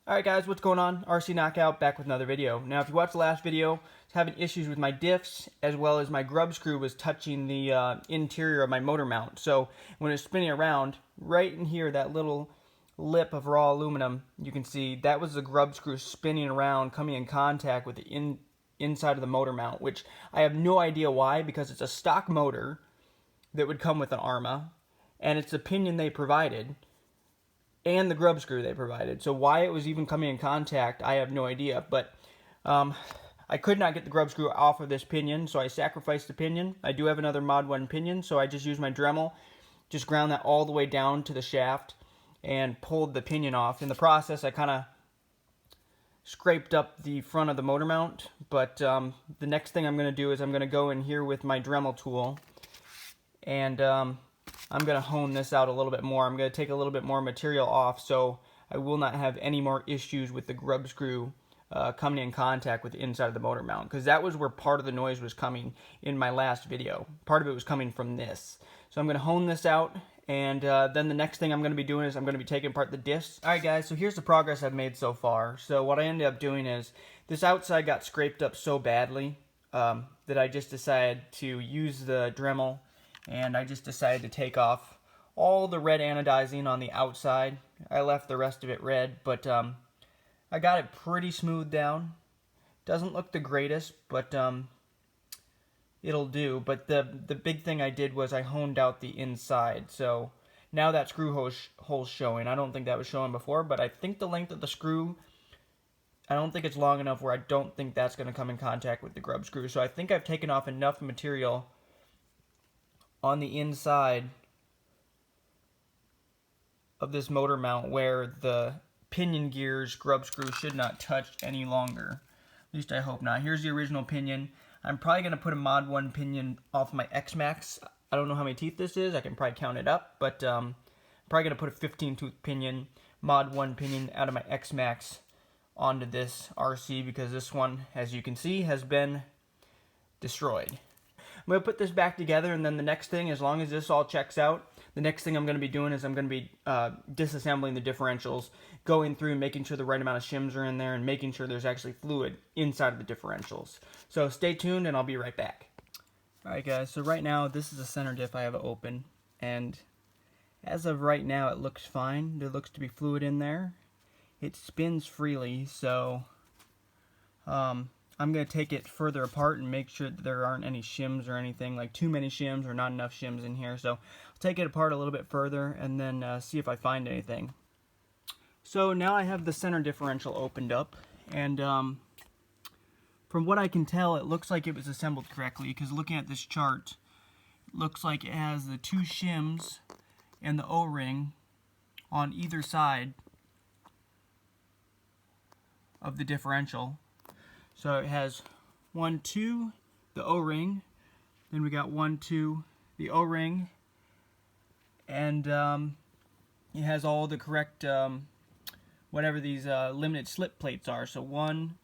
Alright guys, what's going on? RC Knockout back with another video. Now if you watched the last video, I was having issues with my diffs as well as my grub screw was touching the interior of my motor mount. So when it's spinning around, right in here, that little lip of raw aluminum, you can see that was the grub screw spinning around, coming in contact with the inside of the motor mount, which I have no idea why, because it's a stock motor that would come with an Arrma, and it's the pinion they provided and the grub screw they provided. So why it was even coming in contact, I have no idea. But I could not get the grub screw off of this pinion, so I sacrificed the pinion. I do have another Mod 1 pinion, so I just used my Dremel, just ground that all the way down to the shaft, and pulled the pinion off. In the process, I kind of scraped up the front of the motor mount, but the next thing I'm going to do is I'm going to go in here with my Dremel tool, and I'm going to hone this out a little bit more. I'm going to take a little bit more material off so I will not have any more issues with the grub screw coming in contact with the inside of the motor mount, because that was where part of the noise was coming in my last video. Part of it was coming from this. So I'm going to hone this out, and then the next thing I'm going to be doing is I'm going to be taking apart the diffs. Alright guys, so here's the progress I've made so far. So what I ended up doing is, this outside got scraped up so badly that I just decided to use the Dremel, and I just decided to take off all the red anodizing on the outside. I left the rest of it red, but I got it pretty smoothed down. Doesn't look the greatest, but it'll do. But the big thing I did was I honed out the inside. So now that screw hole's showing. I don't think that was showing before, but I think the length of the screw, I don't think it's long enough where I don't think that's going to come in contact with the grub screw. So I think I've taken off enough material on the inside of this motor mount where the pinion gears grub screw should not touch any longer. At least I hope not. Here's the original pinion. I'm probably going to put a Mod 1 pinion off my X-Max. I don't know how many teeth this is. I can probably count it up, but I'm probably going to put a 15-tooth pinion, Mod 1 pinion out of my X-Max onto this RC, because this one, as you can see, has been destroyed. I'm going to put this back together, and then the next thing, as long as this all checks out, the next thing I'm going to be doing is I'm going to be disassembling the differentials, going through and making sure the right amount of shims are in there, and making sure there's actually fluid inside of the differentials. So stay tuned, and I'll be right back. Alright guys, so right now this is a center diff I have open, and as of right now it looks fine. There looks to be fluid in there. It spins freely, so I'm going to take it further apart and make sure that there aren't any shims or anything, like too many shims or not enough shims in here. So I'll take it apart a little bit further and then see if I find anything. So now I have the center differential opened up, and from what I can tell, it looks like it was assembled correctly, because looking at this chart, it looks like it has the two shims and the O-ring on either side of the differential. So it has 1, 2, the O-ring, then we got 1, 2, the O-ring, and it has all the correct, whatever these limited slip plates are. So one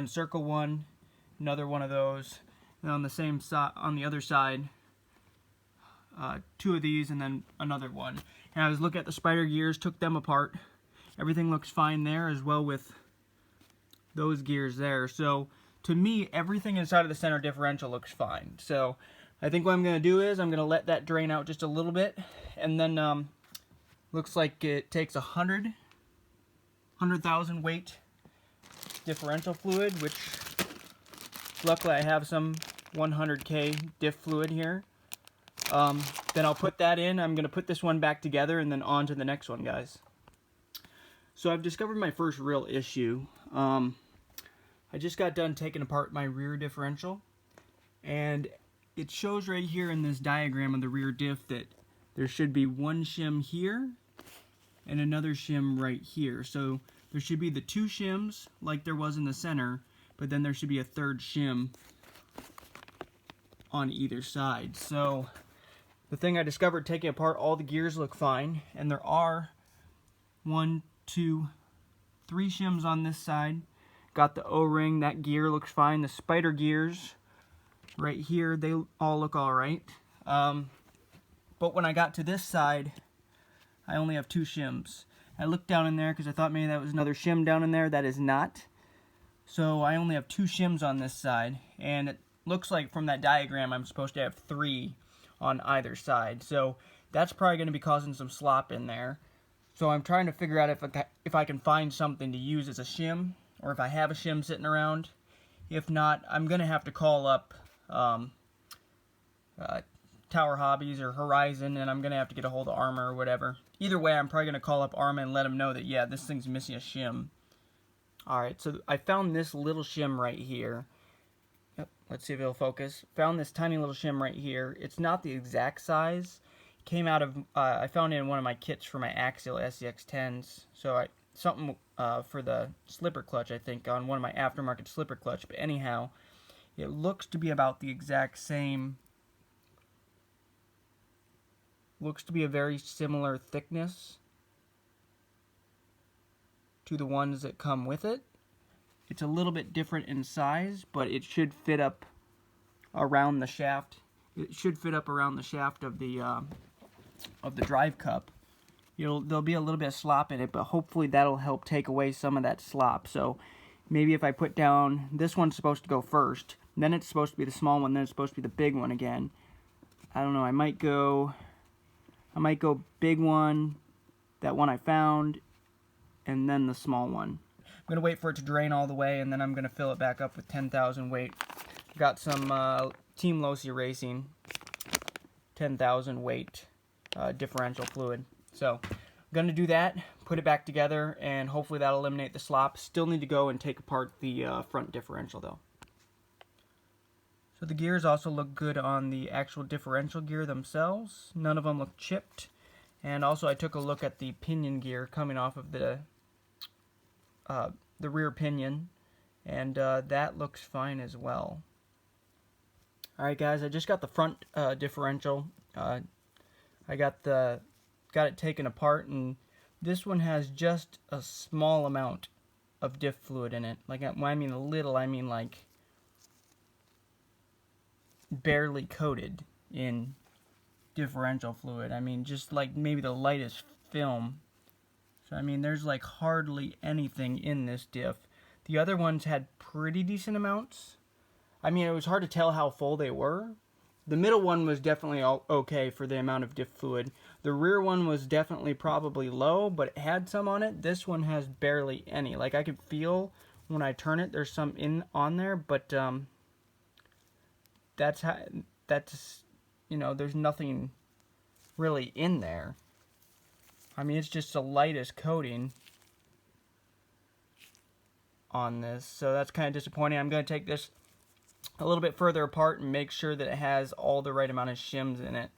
circle one, another one of those, and on the same side, on the other side, 2 of these, and then another one. And I was looking at the spider gears, took them apart. Everything looks fine there, as well with those gears there. So to me, everything inside of the center differential looks fine. So I think what I'm going to do is I'm going to let that drain out just a little bit, and then looks like it takes 100,000 weight differential fluid, which luckily I have some 100K diff fluid here. Then I'll put that in. I'm going to put this one back together and then on to the next one, guys. So I've discovered my first real issue. I just got done taking apart my rear differential, and it shows right here in this diagram of the rear diff that there should be one shim here and another shim right here. So there should be the 2 shims like there was in the center, but then there should be a third shim on either side. So the thing I discovered taking apart, all the gears look fine, and there are 1, 2, 3 shims on this side. Got the O-ring, that gear looks fine. The spider gears right here, they all look alright. But when I got to this side, I only have 2 shims. I looked down in there because I thought maybe that was another shim down in there. That is not. So I only have 2 shims on this side, and it looks like from that diagram I'm supposed to have 3 on either side. So that's probably going to be causing some slop in there. So I'm trying to figure out if I can find something to use as a shim, or if I have a shim sitting around. If not, I'm going to have to call up Tower Hobbies or Horizon, and I'm going to have to get a hold of Arrma or whatever. Either way, I'm probably going to call up Arrma and let them know that, yeah, this thing's missing a shim. Alright, so I found this little shim right here. Yep, let's see if it'll focus. Found this tiny little shim right here. It's not the exact size. It came out of, I found it in one of my kits for my Axial SCX10s. So something for the slipper clutch, I think, on one of my aftermarket slipper clutch. But anyhow, it looks to be about the exact same. Looks to be a very similar thickness to the ones that come with it. It's a little bit different in size, but it should fit up around the shaft. It should fit up around the shaft of the drive cup. There'll be a little bit of slop in it, but hopefully that'll help take away some of that slop. So maybe if I put down, this one's supposed to go first, then it's supposed to be the small one, then it's supposed to be the big one again. I don't know, I might go big one, that one I found, and then the small one. I'm going to wait for it to drain all the way, and then I'm going to fill it back up with 10,000 weight. Got some Team Losi Racing 10,000 weight differential fluid. So I'm going to do that, put it back together, and hopefully that'll eliminate the slop. Still need to go and take apart the front differential though. So the gears also look good on the actual differential gear themselves. None of them look chipped. And also I took a look at the pinion gear coming off of the rear pinion, and that looks fine as well. Alright guys, I just got the front differential. I got it taken apart, and this one has just a small amount of diff fluid in it. Like, when I mean a little, I mean like barely coated in differential fluid. I mean just like maybe the lightest film. So I mean there's like hardly anything in this diff. The other ones had pretty decent amounts. I mean, it was hard to tell how full they were. The middle one was definitely okay for the amount of diff fluid. The rear one was definitely probably low, but it had some on it. This one has barely any. Like, I could feel when I turn it, there's some on there, but that's you know, there's nothing really in there. I mean, it's just the lightest coating on this, so that's kind of disappointing. I'm going to take this a little bit further apart and make sure that it has all the right amount of shims in it.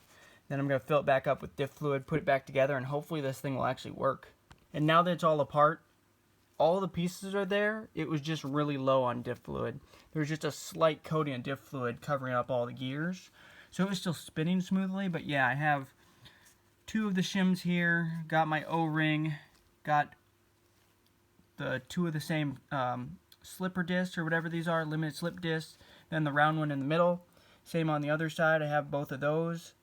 Then I'm going to fill it back up with diff fluid, put it back together, and hopefully this thing will actually work. And now that it's all apart, all the pieces are there. It was just really low on diff fluid. There was just a slight coating of diff fluid covering up all the gears. So it was still spinning smoothly, but yeah, I have 2 of the shims here, got my O-ring, got the 2 of the same slipper discs or whatever these are, limited slip discs, then the round one in the middle. Same on the other side, I have both of those,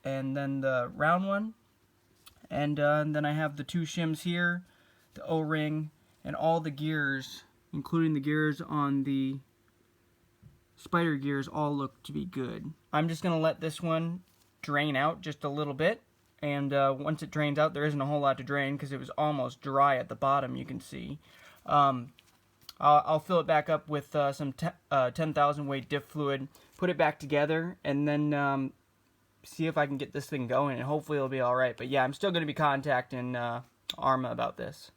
and then the round one. And then I have the 2 shims here, the O-ring, and all the gears, including the gears on the spider gears, all look to be good. I'm just going to let this one drain out just a little bit, and once it drains out, there isn't a whole lot to drain because it was almost dry at the bottom, you can see. I'll fill it back up with some 10,000 weight diff fluid, put it back together, and then see if I can get this thing going, and hopefully it'll be alright. But yeah, I'm still going to be contacting Arrma about this.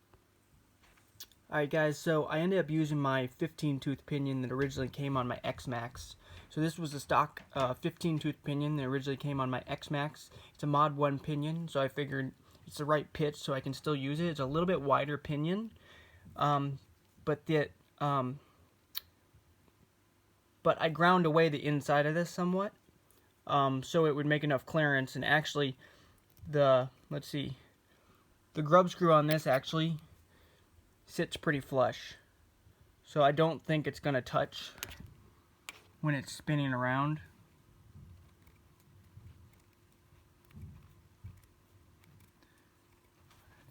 Alright guys, so I ended up using my 15-tooth pinion that originally came on my X-Max. So this was a stock 15-tooth pinion that originally came on my X-Max. It's a Mod 1 pinion, so I figured it's the right pitch so I can still use it. It's a little bit wider pinion, but I ground away the inside of this somewhat, so it would make enough clearance. And actually, the grub screw on this actually sits pretty flush, so I don't think it's gonna touch when it's spinning around.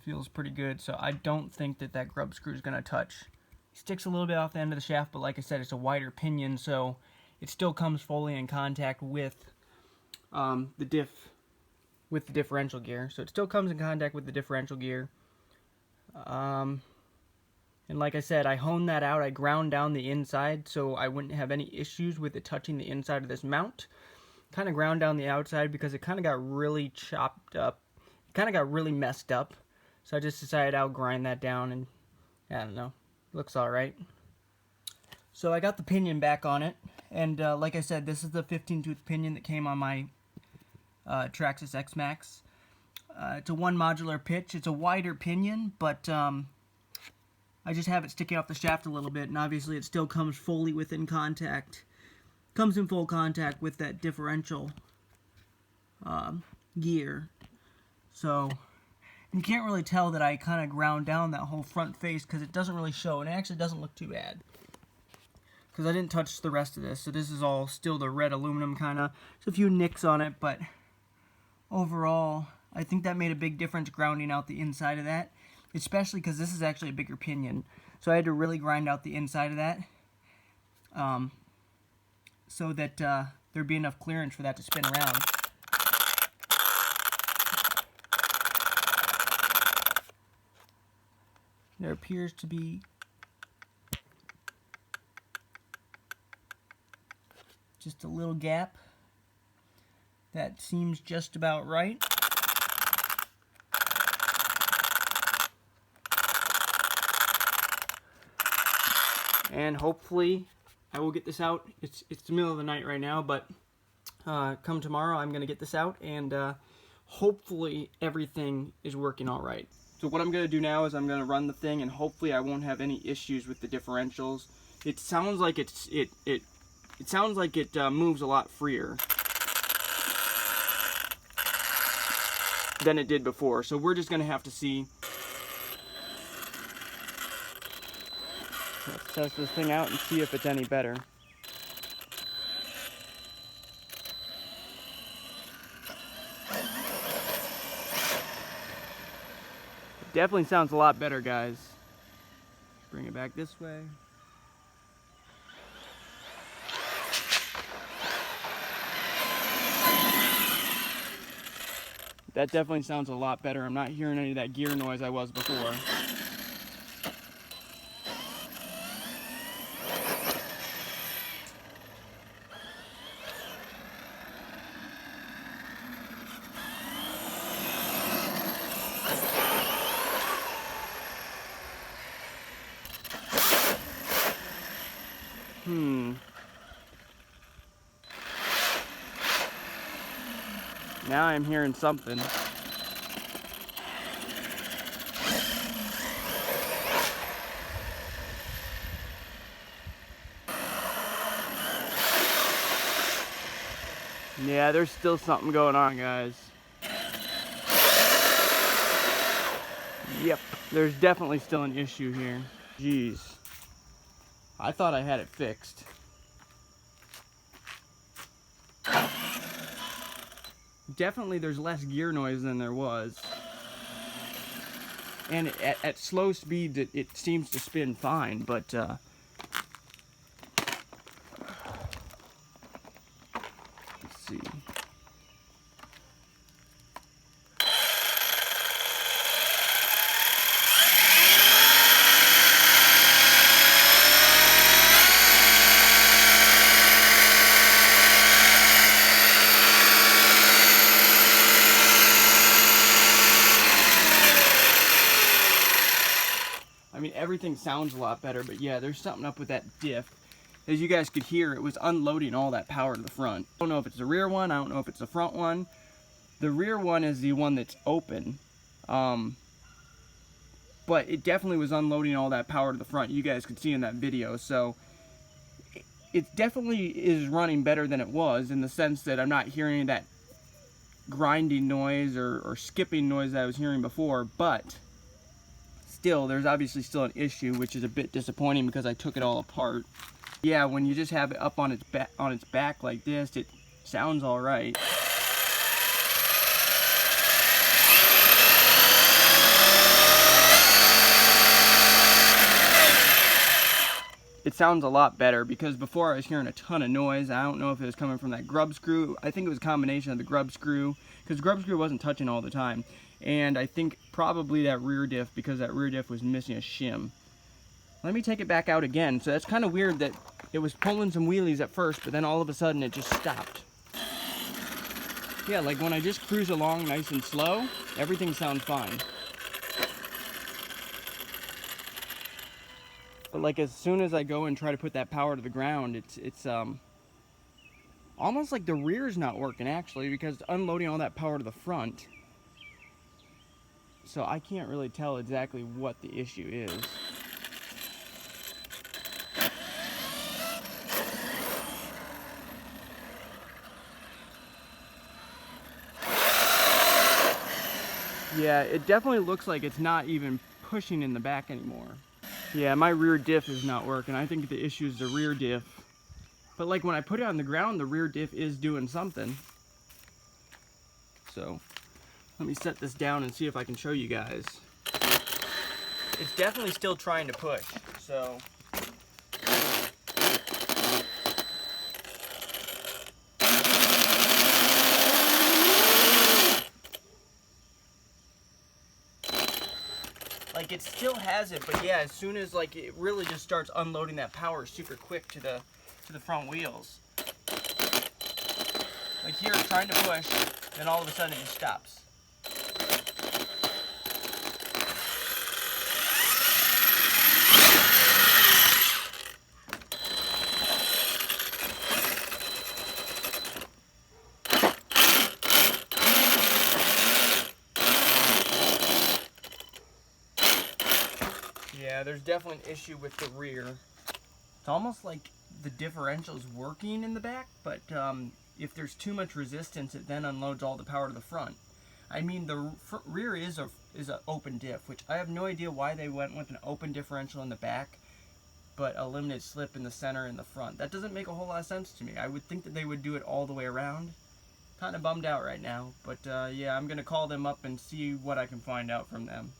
Feels pretty good, so I don't think that that grub screw is going to touch. It sticks a little bit off the end of the shaft, but like I said, it's a wider pinion, so it still comes fully in contact with the differential gear. So it still comes in contact with the differential gear. And like I said, I honed that out. I ground down the inside so I wouldn't have any issues with it touching the inside of this mount. Kind of ground down the outside because it kind of got really chopped up. It kind of got really messed up. So I just decided I'll grind that down, and I don't know, looks alright. So I got the pinion back on it, and like I said, this is the 15-tooth pinion that came on my Traxxas X-Max. It's a one modular pitch. It's a wider pinion, but I just have it sticking off the shaft a little bit, and obviously it still comes fully within contact. Comes in full contact with that differential gear. So you can't really tell that I kind of ground down that whole front face because it doesn't really show, and it actually doesn't look too bad. Because I didn't touch the rest of this, so this is all still the red aluminum kind of. There's a few nicks on it, but overall, I think that made a big difference grounding out the inside of that, especially because this is actually a bigger pinion. So I had to really grind out the inside of that so that there'd be enough clearance for that to spin around. There appears to be just a little gap. That seems just about right. And hopefully I will get this out. It's the middle of the night right now, but come tomorrow I'm going to get this out, and hopefully everything is working all right. So what I'm going to do now is I'm going to run the thing, and hopefully I won't have any issues with the differentials. It sounds like it sounds like it moves a lot freer than it did before. So we're just going to have to see. Let's test this thing out and see if it's any better. It definitely sounds a lot better, guys. Bring it back this way. That definitely sounds a lot better. I'm not hearing any of that gear noise I was before. Now I'm hearing something. Yeah, there's still something going on, guys. Yep, there's definitely still an issue here. Jeez. I thought I had it fixed. Definitely there's less gear noise than there was. And at slow speed it seems to spin fine, but let's see. I mean, everything sounds a lot better, but yeah, there's something up with that diff. As you guys could hear, it was unloading all that power to the front. I don't know if it's the rear one, I don't know if it's the front one. The rear one is the one that's open. But it definitely was unloading all that power to the front. You guys could see in that video. So it definitely is running better than it was, in the sense that I'm not hearing that grinding noise or skipping noise that I was hearing before, but still, there's obviously still an issue, which is a bit disappointing because I took it all apart. Yeah, when you just have it up on its back like this, it sounds all right. it sounds a lot better, because before I was hearing a ton of noise. I don't know if it was coming from that grub screw. I think it was a combination of the grub screw, because the grub screw wasn't touching all the time. And I think probably that rear diff, because that rear diff was missing a shim. Let me take it back out again. So that's kind of weird that it was pulling some wheelies at first, but then all of a sudden it just stopped. Yeah, like when I just cruise along nice and slow, everything sounds fine. But like as soon as I go and try to put that power to the ground, it's almost like the rear's not working actually, because it's unloading all that power to the front. So I can't really tell exactly what the issue is. Yeah, it definitely looks like it's not even pushing in the back anymore. Yeah, my rear diff is not working. I think the issue is the rear diff. But like when I put it on the ground, the rear diff is doing something. So let me set this down and see if I can show you guys. It's definitely still trying to push, so. Like it still has it, but yeah, as soon as like it really just starts unloading that power super quick to the front wheels. Like here it's trying to push, then all of a sudden it just stops. Yeah, there's definitely an issue with the rear. It's almost like the differential's working in the back, but if there's too much resistance, it then unloads all the power to the front. I mean, the rear is an open diff, which I have no idea why they went with an open differential in the back, but a limited slip in the center and the front. That doesn't make a whole lot of sense to me. I would think that they would do it all the way around. Kind of bummed out right now, but yeah, I'm gonna call them up and see what I can find out from them.